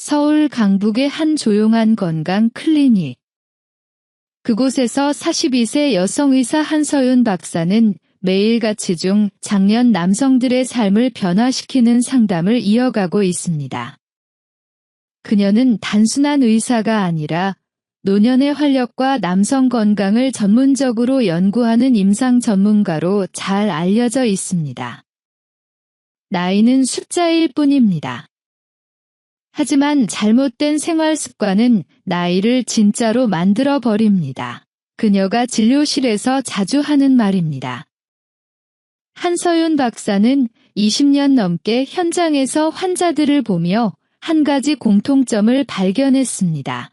서울 강북의 한 조용한 건강 클리닉. 그곳에서 42세 여성 의사 한서윤 박사는 매일같이 중장년 남성들의 삶을 변화시키는 상담을 이어가고 있습니다. 그녀는 단순한 의사가 아니라 노년의 활력과 남성 건강을 전문적으로 연구하는 임상 전문가로 잘 알려져 있습니다. 나이는 숫자일 뿐입니다. 하지만 잘못된 생활 습관은 나이를 진짜로 만들어 버립니다. 그녀가 진료실에서 자주 하는 말입니다. 한서윤 박사는 20년 넘게 현장에서 환자들을 보며 한 가지 공통점을 발견했습니다.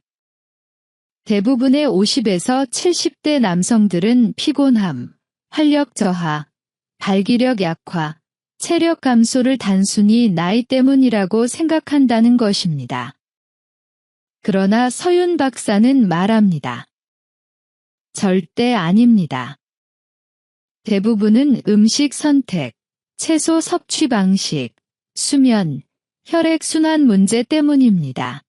대부분의 50에서 70대 남성들은 피곤함, 활력 저하, 발기력 약화, 체력 감소를 단순히 나이 때문이라고 생각한다는 것입니다. 그러나 서윤 박사는 말합니다. 절대 아닙니다. 대부분은 음식 선택, 채소 섭취 방식, 수면, 혈액순환 문제 때문입니다.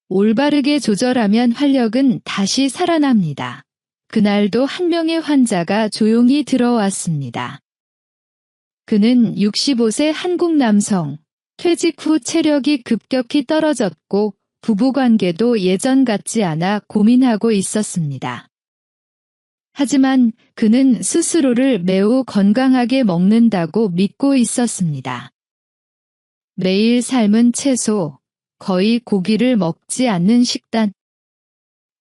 올바르게 조절하면 활력은 다시 살아납니다. 그날도 한 명의 환자가 조용히 들어왔습니다. 그는 65세 한국 남성, 퇴직 후 체력이 급격히 떨어졌고 부부관계도 예전 같지 않아 고민하고 있었습니다. 하지만 그는 스스로를 매우 건강하게 먹는다고 믿고 있었습니다. 매일 삶은 채소, 거의 고기를 먹지 않는 식단.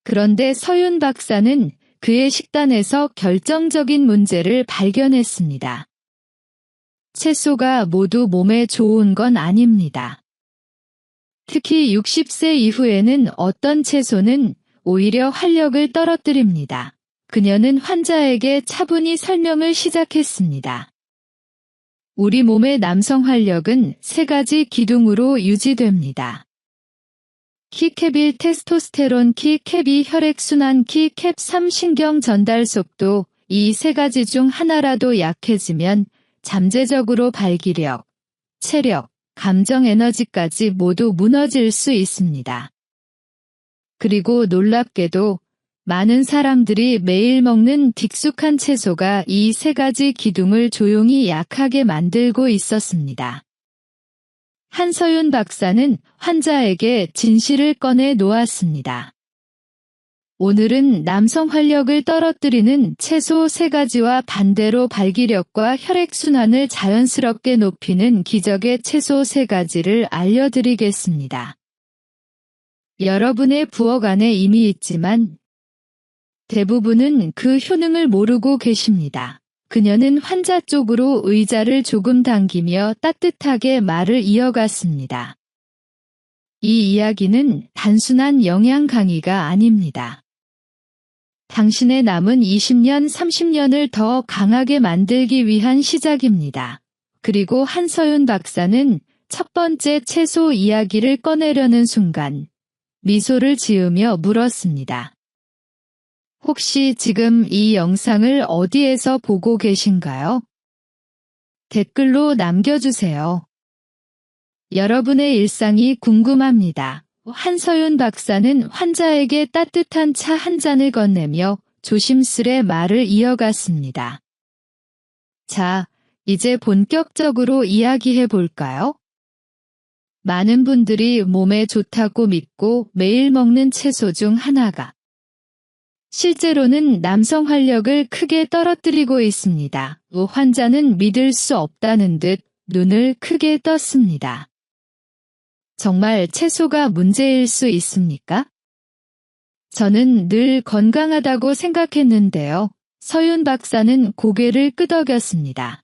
그런데 서윤 박사는 그의 식단에서 결정적인 문제를 발견했습니다. 채소가 모두 몸에 좋은 건 아닙니다. 특히 60세 이후에는 어떤 채소는 오히려 활력을 떨어뜨립니다. 그녀는 환자에게 차분히 설명을 시작했습니다. 우리 몸의 남성 활력은 3가지 기둥으로 유지됩니다. 키캡1 테스토스테론 키, 캡2 혈액순환 키, 캡3 신경 전달 속도. 이 3가지 중 하나라도 약해지면 잠재적으로 발기력, 체력, 감정 에너지까지 모두 무너질 수 있습니다. 그리고 놀랍게도 많은 사람들이 매일 먹는 익숙한 채소가 이 3가지 기둥을 조용히 약하게 만들고 있었습니다. 한서윤 박사는 환자에게 진실을 꺼내 놓았습니다. 오늘은 남성 활력을 떨어뜨리는 채소 3가지와 반대로 발기력과 혈액순환을 자연스럽게 높이는 기적의 채소 3가지를 알려드리겠습니다. 여러분의 부엌 안에 이미 있지만 대부분은 그 효능을 모르고 계십니다. 그녀는 환자 쪽으로 의자를 조금 당기며 따뜻하게 말을 이어갔습니다. 이 이야기는 단순한 영양 강의가 아닙니다. 당신의 남은 20년, 30년을 더 강하게 만들기 위한 시작입니다. 그리고 한서윤 박사는 첫 번째 채소 이야기를 꺼내려는 순간 미소를 지으며 물었습니다. 혹시 지금 이 영상을 어디에서 보고 계신가요? 댓글로 남겨주세요. 여러분의 일상이 궁금합니다. 한서윤 박사는 환자에게 따뜻한 차 한 잔을 건네며 조심스레 말을 이어갔습니다. 자, 이제 본격적으로 이야기해 볼까요? 많은 분들이 몸에 좋다고 믿고 매일 먹는 채소 중 하나가 실제로는 남성 활력을 크게 떨어뜨리고 있습니다. 환자는 믿을 수 없다는 듯 눈을 크게 떴습니다. 정말 채소가 문제일 수 있습니까? 저는 늘 건강하다고 생각했는데요. 서윤 박사는 고개를 끄덕였습니다.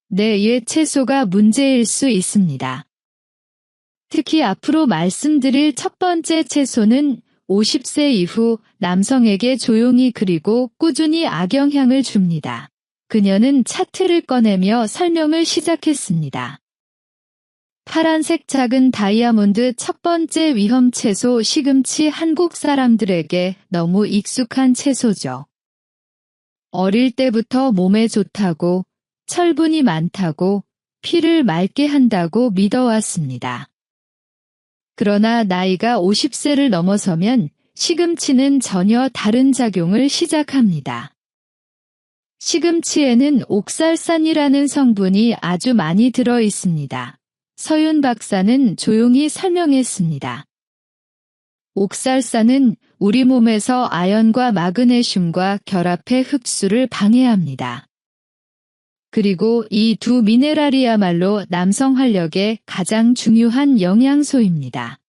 네, 예, 채소가 문제일 수 있습니다. 특히 앞으로 말씀드릴 첫 번째 채소는 50세 이후 남성에게 조용히 그리고 꾸준히 악영향을 줍니다. 그녀는 차트를 꺼내며 설명을 시작했습니다. 파란색 작은 다이아몬드 첫 번째 위험 채소 시금치. 한국 사람들에게 너무 익숙한 채소죠. 어릴 때부터 몸에 좋다고, 철분이 많다고, 피를 맑게 한다고 믿어왔습니다. 그러나 나이가 50세를 넘어서면 시금치는 전혀 다른 작용을 시작합니다. 시금치에는 옥살산이라는 성분이 아주 많이 들어 있습니다. 서윤 박사는 조용히 설명했습니다. 옥살산은 우리 몸에서 아연과 마그네슘과 결합해 흡수를 방해합니다. 그리고 이 두 미네랄이야말로 남성 활력의 가장 중요한 영양소입니다.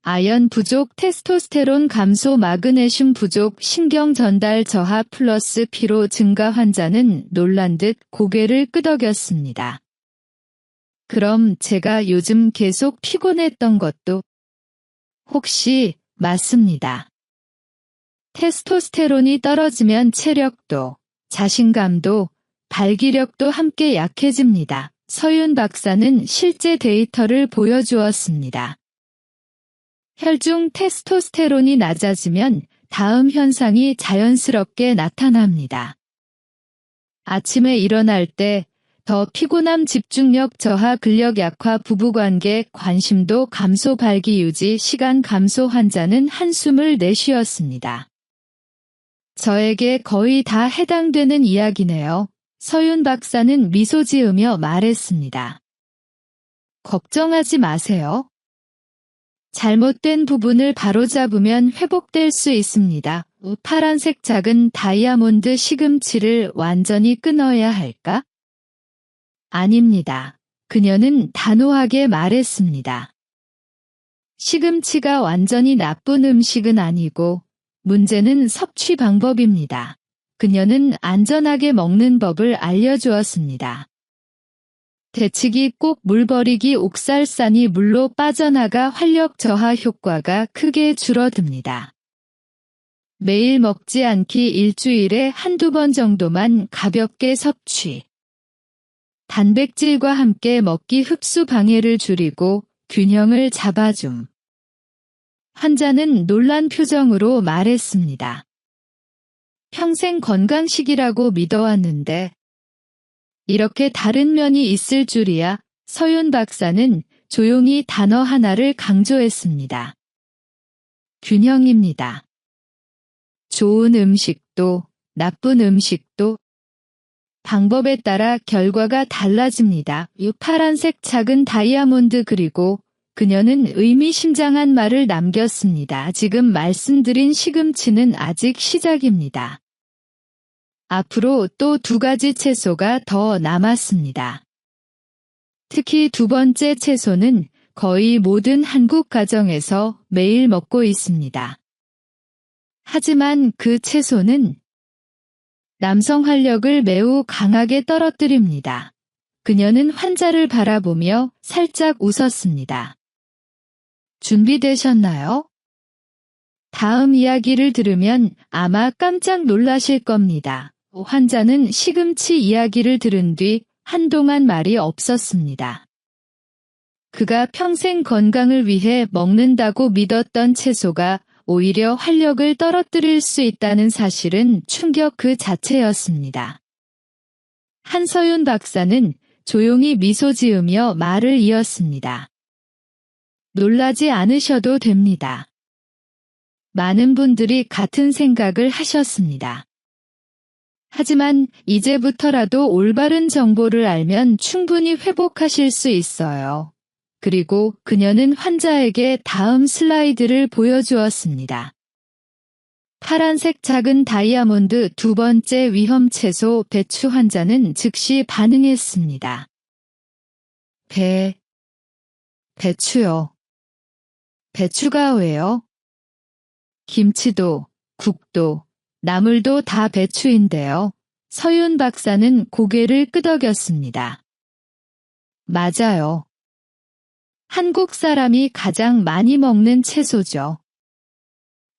아연 부족, 테스토스테론 감소, 마그네슘 부족, 신경 전달 저하 플러스 피로 증가 환자는 놀란 듯 고개를 끄덕였습니다. 그럼 제가 요즘 계속 피곤했던 것도 혹시 맞습니다. 테스토스테론이 떨어지면 체력도, 자신감도, 발기력도 함께 약해집니다. 서윤 박사는 실제 데이터를 보여주었습니다. 혈중 테스토스테론이 낮아지면 다음 현상이 자연스럽게 나타납니다. 아침에 일어날 때 더 피곤함, 집중력 저하, 근력 약화, 부부관계, 관심도 감소, 발기 유지, 시간 감소. 환자는 한숨을 내쉬었습니다. 저에게 거의 다 해당되는 이야기네요. 서윤 박사는 미소 지으며 말했습니다. 걱정하지 마세요. 잘못된 부분을 바로잡으면 회복될 수 있습니다. 파란색 작은 다이아몬드 시금치를 완전히 끊어야 할까? 아닙니다. 그녀는 단호하게 말했습니다. 시금치가 완전히 나쁜 음식은 아니고 문제는 섭취 방법입니다. 그녀는 안전하게 먹는 법을 알려주었습니다. 데치기, 꼭 물 버리기, 옥살산이 물로 빠져나가 활력 저하 효과가 크게 줄어듭니다. 매일 먹지 않기, 일주일에 한두 번 정도만 가볍게 섭취. 단백질과 함께 먹기, 흡수 방해를 줄이고 균형을 잡아줌. 환자는 놀란 표정으로 말했습니다. 평생 건강식이라고 믿어왔는데 이렇게 다른 면이 있을 줄이야. 서윤 박사는 조용히 단어 하나를 강조했습니다. 균형입니다. 좋은 음식도 나쁜 음식도 방법에 따라 결과가 달라집니다. 이 파란색 작은 다이아몬드. 그리고 그녀는 의미심장한 말을 남겼습니다. 지금 말씀드린 시금치는 아직 시작입니다. 앞으로 또 2가지 채소가 더 남았습니다. 특히 2번째 채소는 거의 모든 한국 가정에서 매일 먹고 있습니다. 하지만 그 채소는 남성 활력을 매우 강하게 떨어뜨립니다. 그녀는 환자를 바라보며 살짝 웃었습니다. 준비되셨나요? 다음 이야기를 들으면 아마 깜짝 놀라실 겁니다. 환자는 시금치 이야기를 들은 뒤 한동안 말이 없었습니다. 그가 평생 건강을 위해 먹는다고 믿었던 채소가 오히려 활력을 떨어뜨릴 수 있다는 사실은 충격 그 자체였습니다. 한서윤 박사는 조용히 미소 지으며 말을 이었습니다. 놀라지 않으셔도 됩니다. 많은 분들이 같은 생각을 하셨습니다. 하지만 이제부터라도 올바른 정보를 알면 충분히 회복하실 수 있어요. 그리고 그녀는 환자에게 다음 슬라이드를 보여주었습니다. 파란색 작은 다이아몬드. 2번째 위험 채소 배추. 환자는 즉시 반응했습니다. 배추요. 배추가 왜요? 김치도, 국도, 나물도 다 배추인데요. 서윤 박사는 고개를 끄덕였습니다. 맞아요. 한국 사람이 가장 많이 먹는 채소죠.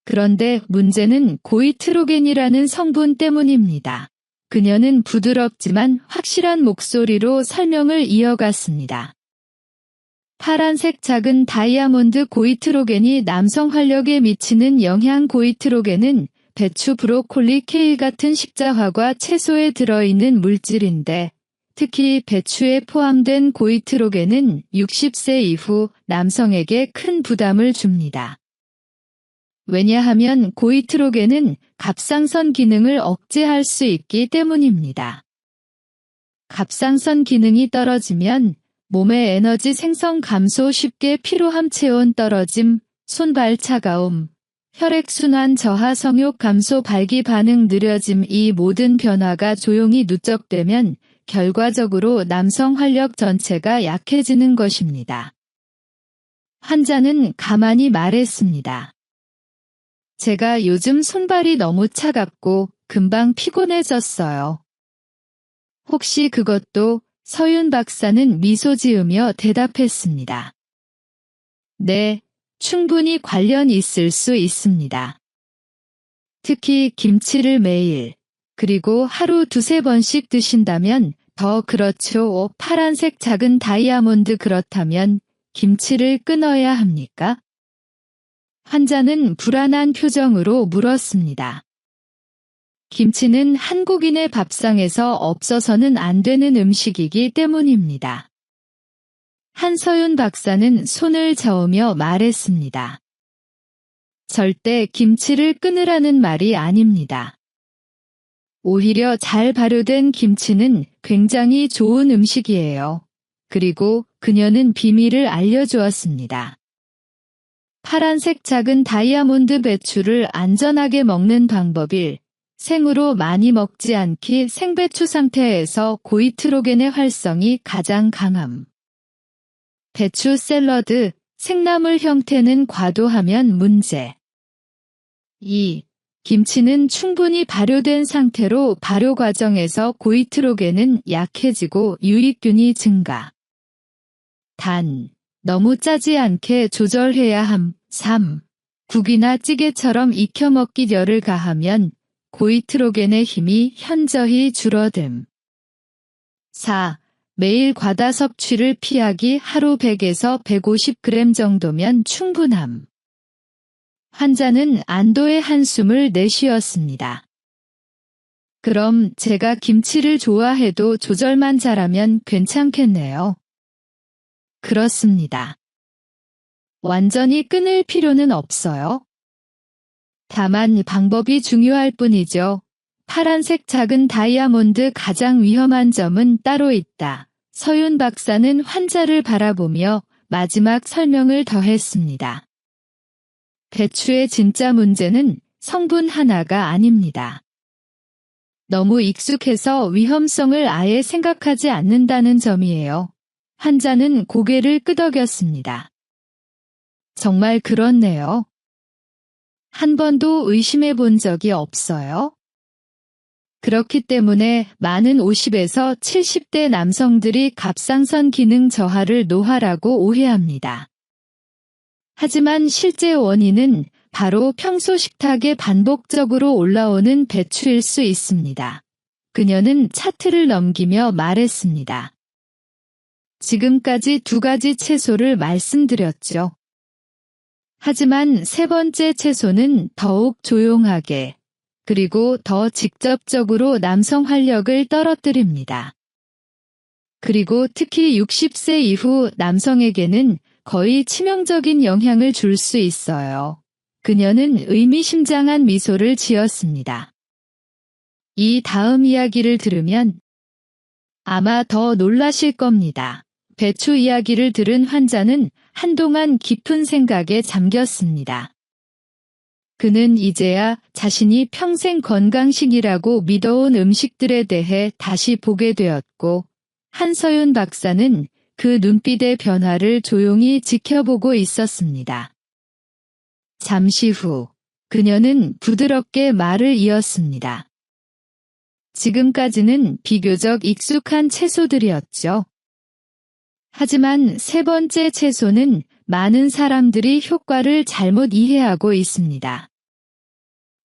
그런데 문제는 고이트로겐이라는 성분 때문입니다. 그녀는 부드럽지만 확실한 목소리로 설명을 이어갔습니다. 파란색 작은 다이아몬드. 고이트로겐이 남성 활력에 미치는 영향. 고이트로겐은 배추, 브로콜리, 케일 같은 십자화과 채소에 들어있는 물질인데 특히 배추에 포함된 고이트로겐은 60세 이후 남성에게 큰 부담을 줍니다. 왜냐하면 고이트로겐은 갑상선 기능을 억제할 수 있기 때문입니다. 갑상선 기능이 떨어지면 몸의 에너지 생성 감소, 쉽게 피로함, 체온 떨어짐, 손발 차가움, 혈액순환 저하, 성욕 감소, 발기 반응 느려짐, 이 모든 변화가 조용히 누적되면 결과적으로 남성 활력 전체가 약해지는 것입니다. 환자는 가만히 말했습니다. 제가 요즘 손발이 너무 차갑고 금방 피곤해졌어요. 혹시 그것도? 서윤 박사는 미소 지으며 대답했습니다. 네, 충분히 관련 있을 수 있습니다. 특히 김치를 매일, 그리고 하루 2~3번씩 드신다면 더 그렇죠. 파란색 작은 다이아몬드, 그렇다면 김치를 끊어야 합니까? 환자는 불안한 표정으로 물었습니다. 김치는 한국인의 밥상에서 없어서는 안 되는 음식이기 때문입니다. 한서윤 박사는 손을 저으며 말했습니다. 절대 김치를 끊으라는 말이 아닙니다. 오히려 잘 발효된 김치는 굉장히 좋은 음식이에요. 그리고 그녀는 비밀을 알려주었습니다. 파란색 작은 다이아몬드 배추를 안전하게 먹는 방법일, 생으로 많이 먹지 않기, 생배추 상태에서 고이트로겐의 활성이 가장 강함. 배추 샐러드, 생나물 형태는 과도하면 문제. 2. 김치는 충분히 발효된 상태로 발효 과정에서 고이트로겐은 약해지고 유익균이 증가. 단, 너무 짜지 않게 조절해야 함. 3. 국이나 찌개처럼 익혀 먹기, 열을 가하면 고이트로겐의 힘이 현저히 줄어듦. 4. 매일 과다 섭취를 피하기, 하루 100에서 150g 정도면 충분함. 환자는 안도의 한숨을 내쉬었습니다. 그럼 제가 김치를 좋아해도 조절만 잘하면 괜찮겠네요. 그렇습니다. 완전히 끊을 필요는 없어요. 다만 방법이 중요할 뿐이죠. 파란색 작은 다이아몬드, 가장 위험한 점은 따로 있다. 서윤 박사는 환자를 바라보며 마지막 설명을 더했습니다. 배추의 진짜 문제는 성분 하나가 아닙니다. 너무 익숙해서 위험성을 아예 생각하지 않는다는 점이에요. 환자는 고개를 끄덕였습니다. 정말 그렇네요. 한 번도 의심해 본 적이 없어요. 그렇기 때문에 많은 50에서 70대 남성들이 갑상선 기능 저하를 노화라고 오해합니다. 하지만 실제 원인은 바로 평소 식탁에 반복적으로 올라오는 배추일 수 있습니다. 그녀는 차트를 넘기며 말했습니다. 지금까지 2가지 채소를 말씀드렸죠. 하지만 3번째 채소는 더욱 조용하게, 그리고 더 직접적으로 남성 활력을 떨어뜨립니다. 그리고 특히 60세 이후 남성에게는 거의 치명적인 영향을 줄 수 있어요. 그녀는 의미심장한 미소를 지었습니다. 이 다음 이야기를 들으면 아마 더 놀라실 겁니다. 배추 이야기를 들은 환자는 한동안 깊은 생각에 잠겼습니다. 그는 이제야 자신이 평생 건강식이라고 믿어온 음식들에 대해 다시 보게 되었고, 한서윤 박사는 그 눈빛의 변화를 조용히 지켜보고 있었습니다. 잠시 후 그녀는 부드럽게 말을 이었습니다. 지금까지는 비교적 익숙한 채소들이었죠. 하지만 3번째 채소는 많은 사람들이 효과를 잘못 이해하고 있습니다.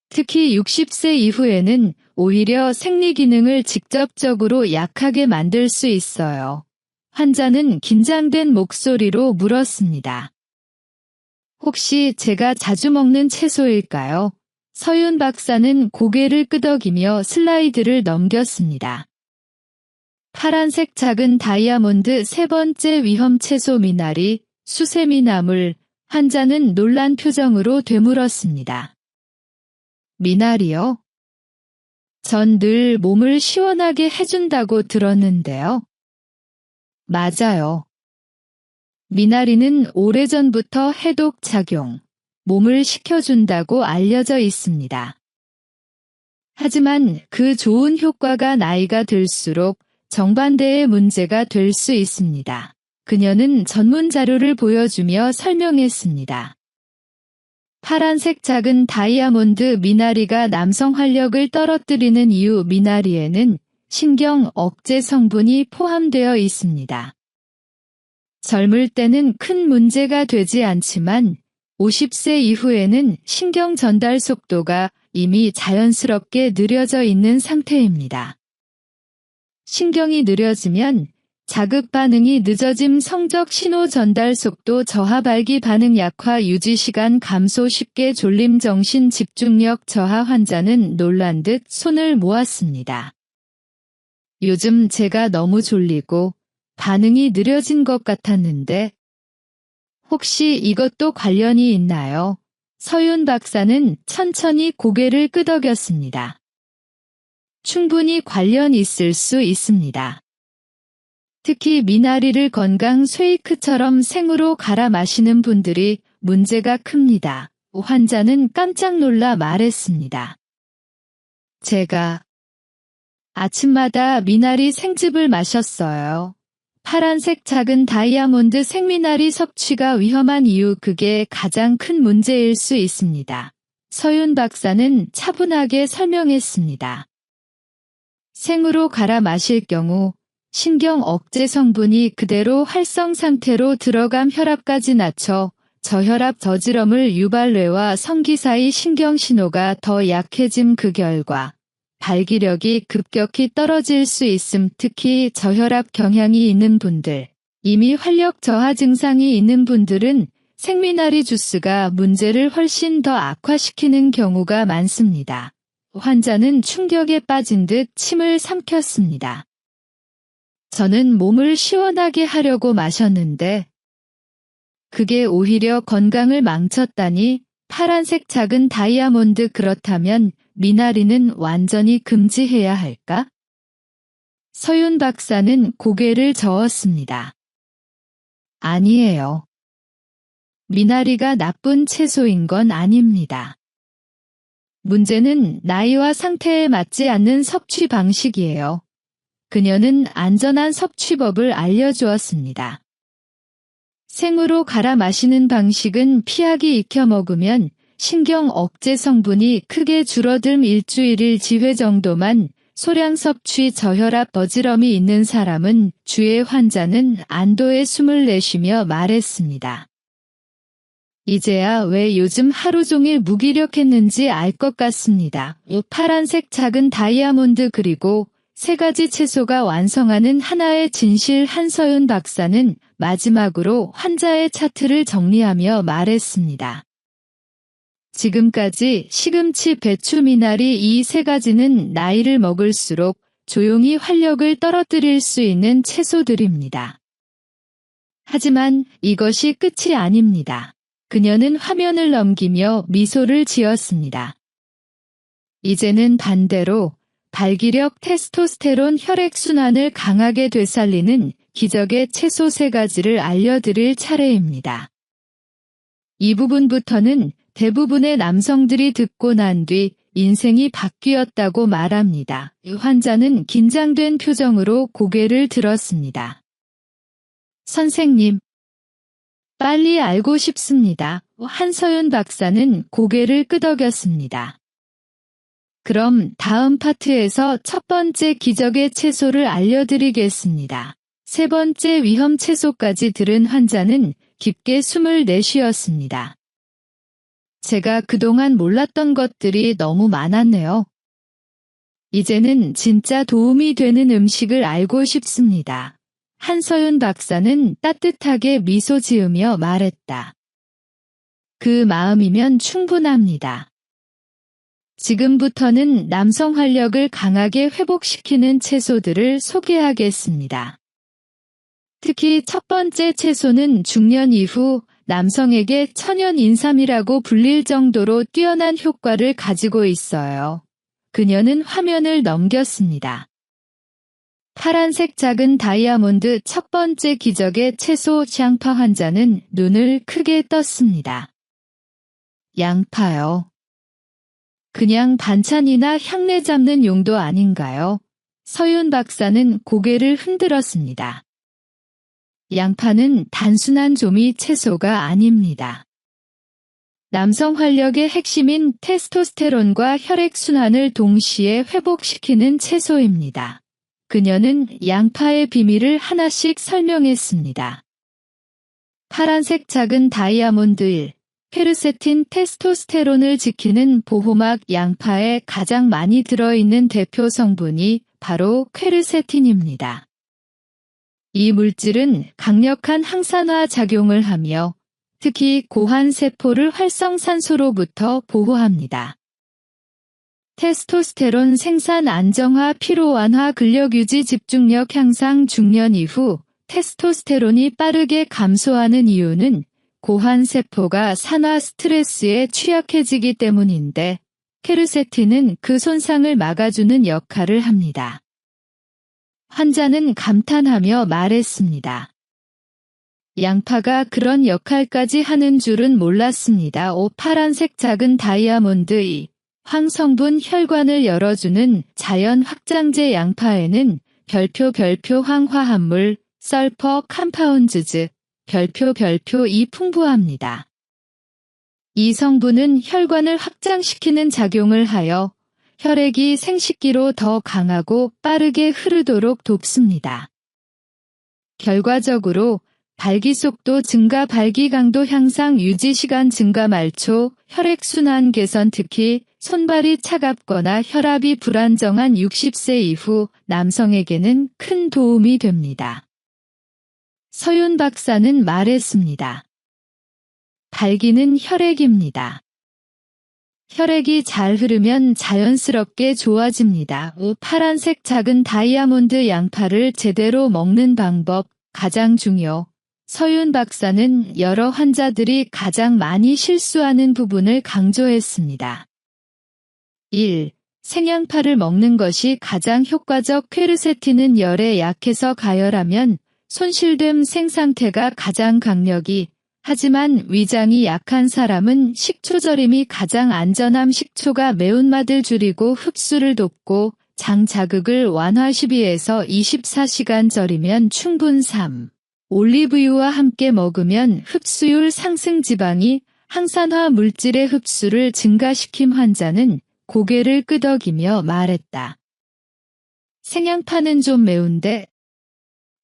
특히 60세 이후에는 오히려 생리 기능을 직접적으로 약하게 만들 수 있어요. 환자는 긴장된 목소리로 물었습니다. 혹시 제가 자주 먹는 채소일까요? 서윤 박사는 고개를 끄덕이며 슬라이드를 넘겼습니다. 파란색 작은 다이아몬드 세 번째 위험 채소 미나리, 수세미나물. 환자는 놀란 표정으로 되물었습니다. 미나리요? 전 늘 몸을 시원하게 해준다고 들었는데요. 맞아요. 미나리는 오래전부터 해독 작용, 몸을 식혀준다고 알려져 있습니다. 하지만 그 좋은 효과가 나이가 들수록 정반대의 문제가 될 수 있습니다. 그녀는 전문 자료를 보여주며 설명했습니다. 파란색 작은 다이아몬드 미나리가 남성 활력을 떨어뜨리는 이유. 미나리에는 신경 억제 성분이 포함되어 있습니다. 젊을 때는 큰 문제가 되지 않지만 50세 이후에는 신경 전달 속도가 이미 자연스럽게 느려져 있는 상태입니다. 신경이 느려지면 자극 반응이 늦어짐, 성적 신호 전달 속도 저하, 발기 반응 약화, 유지 시간 감소, 쉽게 졸림, 정신 집중력 저하. 환자는 놀란 듯 손을 모았습니다. 요즘 제가 너무 졸리고 반응이 느려진 것 같았는데 혹시 이것도 관련이 있나요? 서윤 박사는 천천히 고개를 끄덕였습니다. 충분히 관련 있을 수 있습니다. 특히 미나리를 건강 쉐이크처럼 생으로 갈아 마시는 분들이 문제가 큽니다. 환자는 깜짝 놀라 말했습니다. 제가 아침마다 미나리 생즙을 마셨어요. 파란색 작은 다이아몬드 생미나리 섭취가 위험한 이유, 그게 가장 큰 문제일 수 있습니다. 서윤 박사는 차분하게 설명했습니다. 생으로 갈아 마실 경우 신경 억제 성분이 그대로 활성 상태로 들어감 혈압까지 낮춰 저혈압, 저지럼을 유발, 뇌와 성기 사이 신경 신호가 더 약해짐. 그 결과 발기력이 급격히 떨어질 수 있음. 특히 저혈압 경향이 있는 분들, 이미 활력 저하 증상이 있는 분들은 생미나리 주스가 문제를 훨씬 더 악화시키는 경우가 많습니다. 환자는 충격에 빠진 듯 침을 삼켰습니다. 저는 몸을 시원하게 하려고 마셨는데 그게 오히려 건강을 망쳤다니. 파란색 작은 다이아몬드, 그렇다면 미나리는 완전히 금지해야 할까? 서윤 박사는 고개를 저었습니다. 아니에요. 미나리가 나쁜 채소인 건 아닙니다. 문제는 나이와 상태에 맞지 않는 섭취 방식이에요. 그녀는 안전한 섭취법을 알려주었습니다. 생으로 갈아 마시는 방식은 피하기. 익혀 먹으면 신경 억제 성분이 크게 줄어듦. 일주일일 지회 정도만 소량 섭취. 저혈압, 어지럼이 있는 사람은 주의. 환자는 안도의 숨을 내쉬며 말했습니다. 이제야 왜 요즘 하루 종일 무기력했는지 알 것 같습니다. 파란색 작은 다이아몬드 그리고 세 가지 채소가 완성하는 하나의 진실. 한서윤 박사는 마지막으로 환자의 차트를 정리하며 말했습니다. 지금까지 시금치, 배추, 미나리, 이 세 가지는 나이를 먹을수록 조용히 활력을 떨어뜨릴 수 있는 채소들입니다. 하지만 이것이 끝이 아닙니다. 그녀는 화면을 넘기며 미소를 지었습니다. 이제는 반대로 발기력, 테스토스테론, 혈액순환을 강하게 되살리는 기적의 채소 세 가지를 알려드릴 차례입니다. 이 부분부터는 대부분의 남성들이 듣고 난 뒤 인생이 바뀌었다고 말합니다. 환자는 긴장된 표정으로 고개를 들었습니다. 선생님, 빨리 알고 싶습니다. 한서윤 박사는 고개를 끄덕였습니다. 그럼 다음 파트에서 첫 번째 기적의 채소를 알려드리겠습니다. 세 번째 위험 채소까지 들은 환자는 깊게 숨을 내쉬었습니다. 제가 그동안 몰랐던 것들이 너무 많았네요. 이제는 진짜 도움이 되는 음식을 알고 싶습니다. 한서윤 박사는 따뜻하게 미소 지으며 말했다. 그 마음이면 충분합니다. 지금부터는 남성 활력을 강하게 회복시키는 채소들을 소개하겠습니다. 특히 첫 번째 채소는 중년 이후 남성에게 천연 인삼이라고 불릴 정도로 뛰어난 효과를 가지고 있어요. 그녀는 화면을 넘겼습니다. 파란색 작은 다이아몬드 첫 번째 기적의 채소 양파 환자는 눈을 크게 떴습니다. 양파요. 그냥 반찬이나 향내 잡는 용도 아닌가요? 서윤 박사는 고개를 흔들었습니다. 양파는 단순한 조미 채소가 아닙니다. 남성 활력의 핵심인 테스토스테론과 혈액순환을 동시에 회복시키는 채소입니다. 그녀는 양파의 비밀을 하나씩 설명했습니다. 파란색 작은 다이아몬드 1. 페르세틴 테스토스테론을 지키는 보호막 양파에 가장 많이 들어있는 대표 성분이 바로 퀘르세틴입니다. 이 물질은 강력한 항산화 작용을 하며 특히 고환 세포를 활성산소로부터 보호합니다. 테스토스테론 생산 안정화, 피로 완화, 근력 유지, 집중력 향상. 중년 이후 테스토스테론이 빠르게 감소하는 이유는 고환 세포가 산화 스트레스에 취약해지기 때문인데 퀘르세틴은 그 손상을 막아주는 역할을 합니다. 환자는 감탄하며 말했습니다. 양파가 그런 역할까지 하는 줄은 몰랐습니다. 파란색 작은 다이아몬드 2. 황성분 혈관을 열어주는 자연 확장제 양파에는 별표 황화합물, 설퍼 컴파운드즈, 별표 2 풍부합니다. 이 성분은 혈관을 확장시키는 작용을 하여 혈액이 생식기로 더 강하고 빠르게 흐르도록 돕습니다. 결과적으로 발기속도 증가, 발기강도 향상, 유지시간 증가, 말초, 혈액순환 개선, 특히 손발이 차갑거나 혈압이 불안정한 60세 이후 남성에게는 큰 도움이 됩니다. 서윤 박사는 말했습니다. 발기는 혈액입니다. 혈액이 잘 흐르면 자연스럽게 좋아집니다. 파란색 작은 다이아몬드 양파를 제대로 먹는 방법, 가장 중요. 서윤 박사는 여러 환자들이 가장 많이 실수하는 부분을 강조했습니다. 1. 생양파를 먹는 것이 가장 효과적. 퀘르세틴은 열에 약해서 가열하면 손실됨 생상태가 가장 강력이, 하지만 위장이 약한 사람은 식초 절임이 가장 안전함. 식초가 매운맛을 줄이고 흡수를 돕고 장 자극을 완화. 12에서 24시간 절이면 충분. 3. 올리브유와 함께 먹으면 흡수율 상승. 지방이 항산화 물질의 흡수를 증가시킴. 환자는 고개를 끄덕이며 말했다. 생양파는 좀 매운데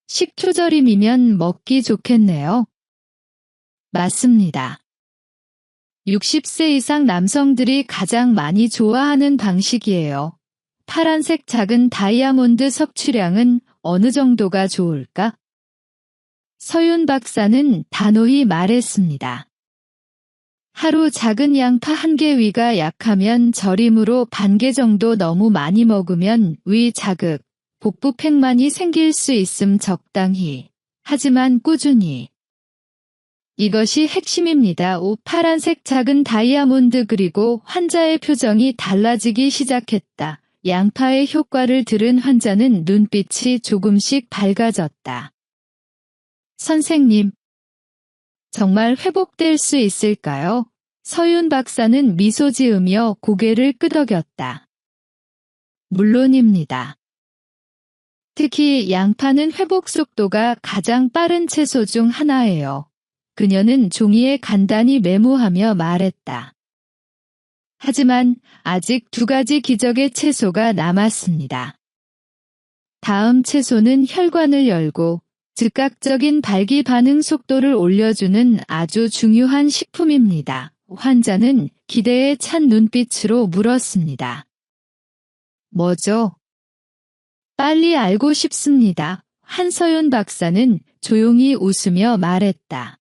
식초 절임이면 먹기 좋겠네요. 맞습니다. 60세 이상 남성들이 가장 많이 좋아하는 방식이에요. 파란색 작은 다이아몬드 섭취량은 어느 정도가 좋을까? 서윤 박사는 단호히 말했습니다. 하루 작은 양파 1개. 위가 약하면 절임으로 반 개 정도. 너무 많이 먹으면 위 자극, 복부 팽만이 생길 수 있음. 적당히, 하지만 꾸준히. 이것이 핵심입니다. 파란색 작은 다이아몬드. 그리고 환자의 표정이 달라지기 시작했다. 양파의 효과를 들은 환자는 눈빛이 조금씩 밝아졌다. 선생님, 정말 회복될 수 있을까요? 서윤 박사는 미소 지으며 고개를 끄덕였다. 물론입니다. 특히 양파는 회복 속도가 가장 빠른 채소 중 하나예요. 그녀는 종이에 간단히 메모하며 말했다. 하지만 아직 2가지 기적의 채소가 남았습니다. 다음 채소는 혈관을 열고 즉각적인 발기 반응 속도를 올려주는 아주 중요한 식품입니다. 환자는 기대에 찬 눈빛으로 물었습니다. 뭐죠? 빨리 알고 싶습니다. 한서윤 박사는 조용히 웃으며 말했다.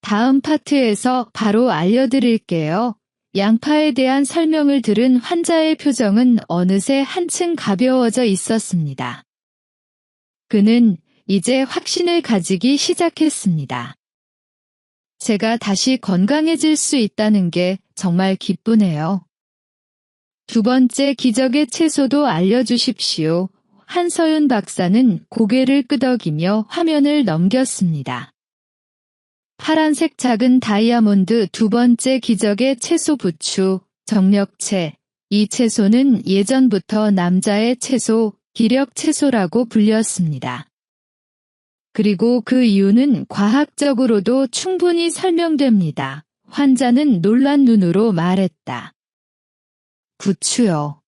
다음 파트에서 바로 알려드릴게요. 양파에 대한 설명을 들은 환자의 표정은 어느새 한층 가벼워져 있었습니다. 그는 이제 확신을 가지기 시작했습니다. 제가 다시 건강해질 수 있다는 게 정말 기쁘네요. 두 번째 기적의 채소도 알려주십시오. 한서윤 박사는 고개를 끄덕이며 화면을 넘겼습니다. 파란색 작은 다이아몬드 두 번째 기적의 채소 부추, 정력채. 이 채소는 예전부터 남자의 채소, 기력 채소라고 불렸습니다. 그리고 그 이유는 과학적으로도 충분히 설명됩니다. 환자는 놀란 눈으로 말했다. 부추요.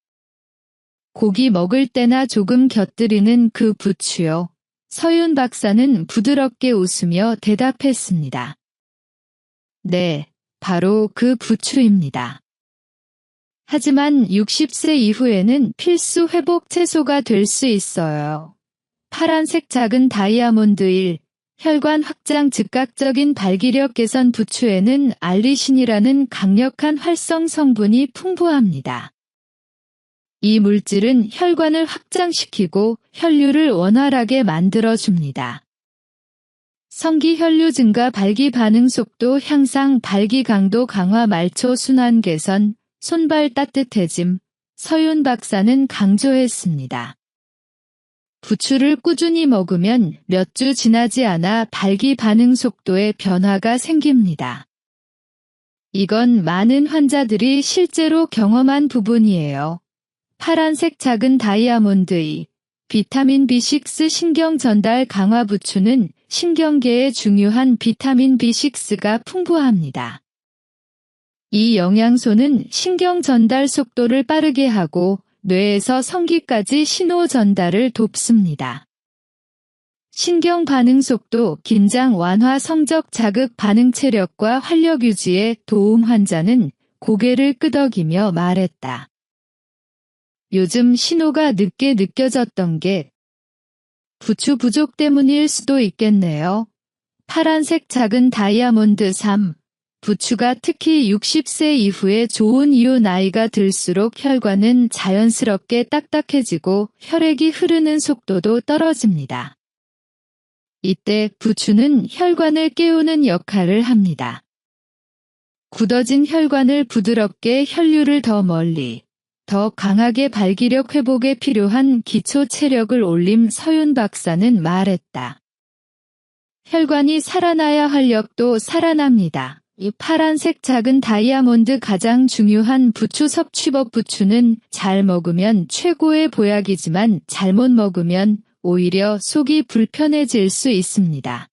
고기 먹을 때나 조금 곁들이는 그 부추요. 서윤 박사는 부드럽게 웃으며 대답했습니다. 네, 바로 그 부추입니다. 하지만 60세 이후에는 필수 회복 채소가 될 수 있어요. 파란색 작은 다이아몬드 1, 혈관 확장 즉각적인 발기력 개선 부추에는 알리신이라는 강력한 활성 성분이 풍부합니다. 이 물질은 혈관을 확장시키고 혈류를 원활하게 만들어줍니다. 성기혈류 증가 발기 반응 속도 향상 발기 강도 강화 말초 순환 개선, 손발 따뜻해짐, 서윤 박사는 강조했습니다. 부추를 꾸준히 먹으면 몇 주 지나지 않아 발기 반응 속도에 변화가 생깁니다. 이건 많은 환자들이 실제로 경험한 부분이에요. 파란색 작은 다이아몬드 2, 비타민 B6 신경 전달 강화 부추는 신경계에 중요한 비타민 B6가 풍부합니다. 이 영양소는 신경 전달 속도를 빠르게 하고 뇌에서 성기까지 신호 전달을 돕습니다. 신경 반응 속도, 긴장 완화 성적 자극 반응 체력과 활력 유지에 도움. 환자는 고개를 끄덕이며 말했다. 요즘 신호가 늦게 느껴졌던 게 부추 부족 때문일 수도 있겠네요. 파란색 작은 다이아몬드 3. 부추가 특히 60세 이후에 좋은 이유. 나이가 들수록 혈관은 자연스럽게 딱딱해지고 혈액이 흐르는 속도도 떨어집니다. 이때 부추는 혈관을 깨우는 역할을 합니다. 굳어진 혈관을 부드럽게 혈류를 더 멀리, 더 강하게 발기력 회복에 필요한 기초 체력을 올림. 서윤 박사는 말했다. 혈관이 살아나야 활력도 살아납니다. 이 파란색 작은 다이아몬드 가장 중요한 부추 섭취법. 부추는 잘 먹으면 최고의 보약이지만 잘못 먹으면 오히려 속이 불편해질 수 있습니다.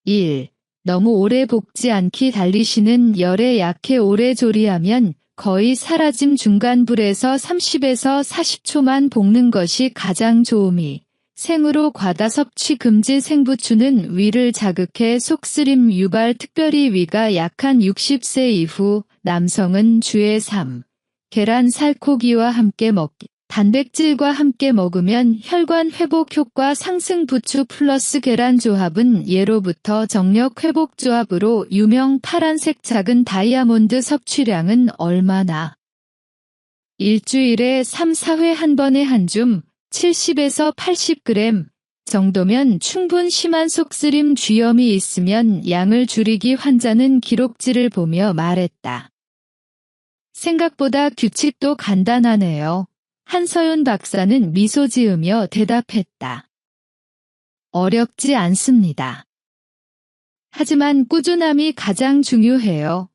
1. 너무 오래 볶지 않기. 달리시는 열에 약해 오래 조리하면 거의 사라짐. 중간불에서 30에서 40초만 볶는 것이 가장 좋음이. 생으로 과다 섭취 금지. 생부추는 위를 자극해 속쓰림 유발. 특별히 위가 약한 60세 이후 남성은 주에 3. 계란 살코기와 함께 먹기. 단백질과 함께 먹으면 혈관 회복 효과 상승. 부추 플러스 계란 조합은 예로부터 정력 회복 조합으로 유명. 파란색 작은 다이아몬드 섭취량은 얼마나? 일주일에 3, 4회 한 번에 한 줌. 70에서 80g 정도면 충분. 심한 속쓰림 쥐염이 있으면 양을 줄이기. 환자는 기록지를 보며 말했다. 생각보다 규칙도 간단하네요. 한서윤 박사는 미소 지으며 대답했다. 어렵지 않습니다. 하지만 꾸준함이 가장 중요해요.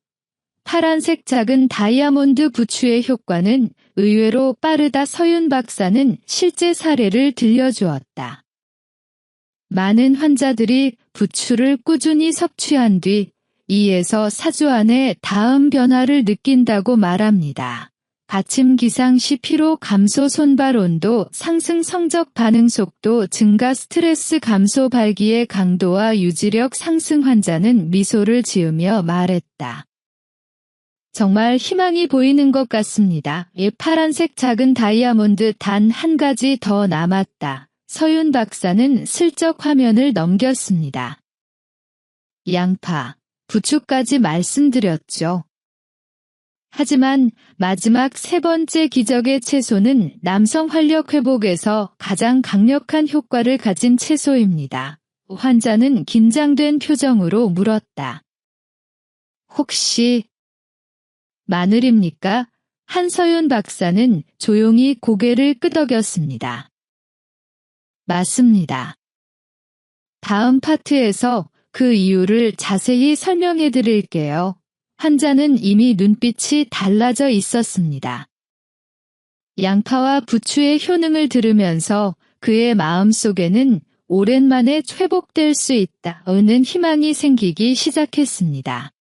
파란색 작은 다이아몬드 부추의 효과는 의외로 빠르다. 서윤 박사는 실제 사례를 들려주었다. 많은 환자들이 부추를 꾸준히 섭취한 뒤 2에서 4주 안에 다음 변화를 느낀다고 말합니다. 아침 기상 시 피로 감소, 손발 온도 상승, 성적 반응 속도 증가, 스트레스 감소, 발기의 강도와 유지력 상승. 환자는 미소를 지으며 말했다. 정말 희망이 보이는 것 같습니다. 이 파란색 작은 다이아몬드 단 한 가지 더 남았다. 서윤 박사는 슬쩍 화면을 넘겼습니다. 양파, 부추까지 말씀드렸죠. 하지만 마지막 세 번째 기적의 채소는 남성 활력 회복에서 가장 강력한 효과를 가진 채소입니다. 환자는 긴장된 표정으로 물었다. 혹시 마늘입니까? 한서윤 박사는 조용히 고개를 끄덕였습니다. 맞습니다. 다음 파트에서 그 이유를 자세히 설명해 드릴게요. 환자는 이미 눈빛이 달라져 있었습니다. 양파와 부추의 효능을 들으면서 그의 마음속에는 오랜만에 회복될 수 있다는 희망이 생기기 시작했습니다.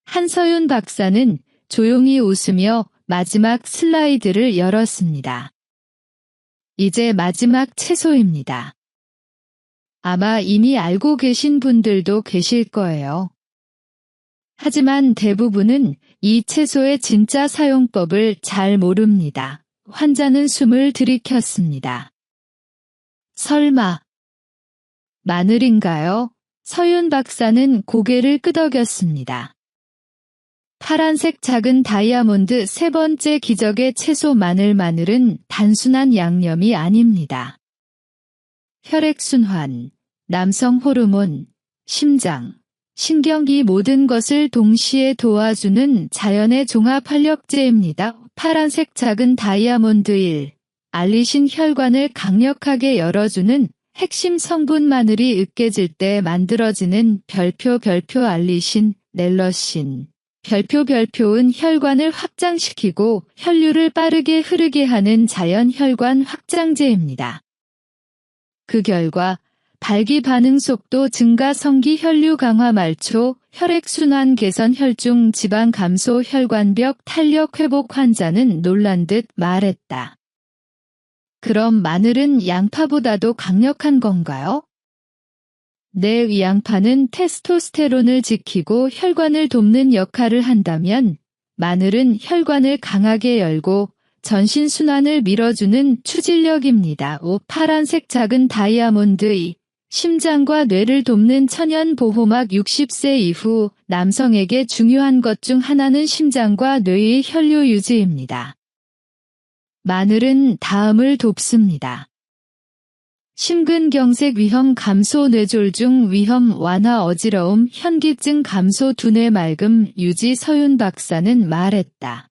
한서윤 박사는 조용히 웃으며 마지막 슬라이드를 열었습니다. 이제 마지막 채소입니다. 아마 이미 알고 계신 분들도 계실 거예요. 하지만 대부분은 이 채소의 진짜 사용법을 잘 모릅니다. 환자는 숨을 들이켰습니다. 설마 마늘인가요? 서윤 박사는 고개를 끄덕였습니다. 파란색 작은 다이아몬드 세 번째 기적의 채소 마늘은 단순한 양념이 아닙니다. 혈액순환, 남성 호르몬, 심장, 신경 이 모든 것을 동시에 도와주는 자연의 종합 활력제입니다. 파란색 작은 다이아몬드 1. 알리신 혈관을 강력하게 열어주는 핵심 성분 마늘이 으깨질 때 만들어지는 별표 알리신, 넬러신. 별표은 혈관을 확장시키고 혈류를 빠르게 흐르게 하는 자연 혈관 확장제입니다. 그 결과 발기 반응 속도 증가, 성기 혈류 강화, 말초, 혈액순환 개선, 혈중 지방 감소, 혈관벽 탄력 회복. 환자는 놀란 듯 말했다. 그럼 마늘은 양파보다도 강력한 건가요? 네, 양파는 테스토스테론을 지키고 혈관을 돕는 역할을 한다면 마늘은 혈관을 강하게 열고 전신 순환을 밀어주는 추진력입니다. 파란색 작은 다이아몬드 2. 심장과 뇌를 돕는 천연 보호막. 60세 이후 남성에게 중요한 것 중 하나는 심장과 뇌의 혈류 유지입니다. 마늘은 다음을 돕습니다. 심근경색 위험 감소, 뇌졸중 위험 완화, 어지러움, 현기증 감소, 두뇌 맑음 유지. 서윤 박사는 말했다.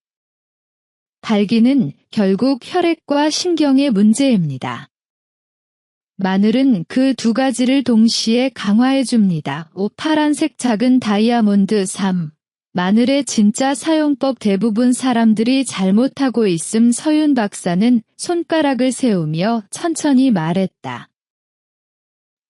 발기는 결국 혈액과 신경의 문제입니다. 마늘은 그 두 가지를 동시에 강화해줍니다. 파란색 작은 다이아몬드 3. 마늘의 진짜 사용법. 대부분 사람들이 잘못하고 있음. 서윤 박사는 손가락을 세우며 천천히 말했다.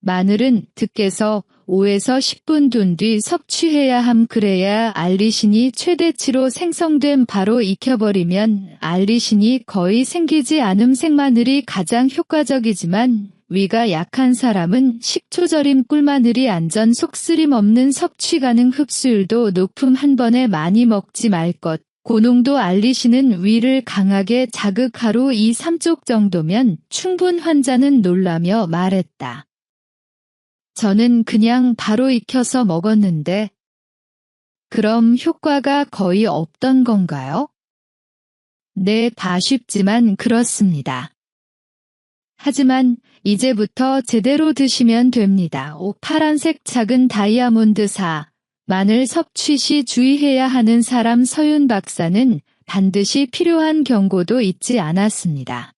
마늘은 득께서 5에서 10분 둔 뒤 섭취해야 함. 그래야 알리신이 최대치로 생성됨. 바로 익혀버리면 알리신이 거의 생기지 않음. 생마늘이 가장 효과적이지만 위가 약한 사람은 식초 절임 꿀마늘이 안전. 속쓰림 없는 섭취 가능. 흡수율도 높음. 한 번에 많이 먹지 말 것. 고농도 알리신은 위를 강하게 자극. 하루 2-3쪽 정도면 충분. 환자는 놀라며 말했다. 저는 그냥 바로 익혀서 먹었는데 그럼 효과가 거의 없던 건가요? 네, 다 쉽지만 그렇습니다. 하지만 이제부터 제대로 드시면 됩니다. 파란색 작은 다이아몬드 4. 마늘 섭취 시 주의해야 하는 사람. 서윤 박사는 반드시 필요한 경고도 잊지 않았습니다.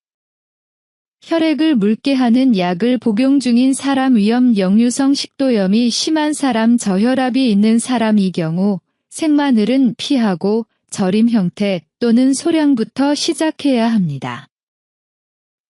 혈액을 묽게 하는 약을 복용 중인 사람, 위염, 역류성 식도염이 심한 사람, 저혈압이 있는 사람. 이 경우 생마늘은 피하고 절임 형태 또는 소량부터 시작해야 합니다.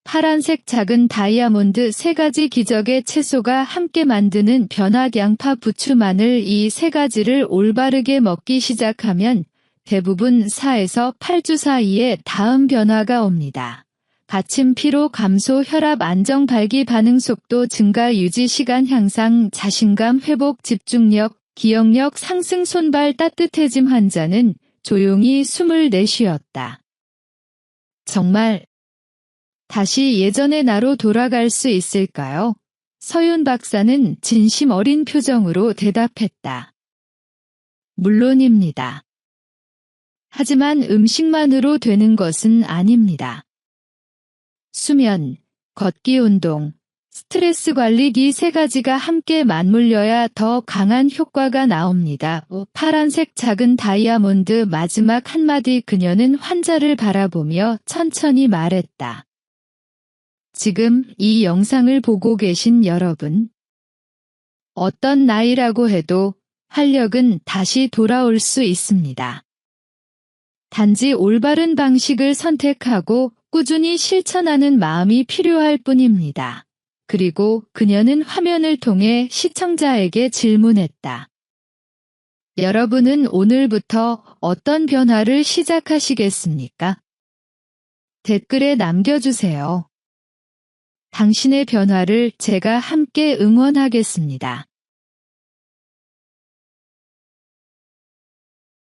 파란색 작은 다이아몬드 세 가지 기적의 채소가 함께 만드는 변화. 양파, 부추, 마늘 이 세 가지를 올바르게 먹기 시작하면 대부분 4에서 8주 사이에 다음 변화가 옵니다. 가침, 피로 감소, 혈압 안정, 발기 반응 속도 증가, 유지 시간 향상, 자신감 회복, 집중력, 기억력 상승, 손발 따뜻해짐. 환자는 조용히 숨을 내쉬었다. 정말 다시 예전의 나로 돌아갈 수 있을까요? 서윤 박사는 진심 어린 표정으로 대답했다. 물론입니다. 하지만 음식만으로 되는 것은 아닙니다. 수면, 걷기 운동, 스트레스 관리 이 세 가지가 함께 맞물려야 더 강한 효과가 나옵니다. 파란색 작은 다이아몬드 마지막 한마디 그녀는 환자를 바라보며 천천히 말했다. 지금 이 영상을 보고 계신 여러분. 어떤 나이라고 해도 활력은 다시 돌아올 수 있습니다. 단지 올바른 방식을 선택하고 꾸준히 실천하는 마음이 필요할 뿐입니다. 그리고 그녀는 화면을 통해 시청자에게 질문했다. 여러분은 오늘부터 어떤 변화를 시작하시겠습니까? 댓글에 남겨주세요. 당신의 변화를 제가 함께 응원하겠습니다.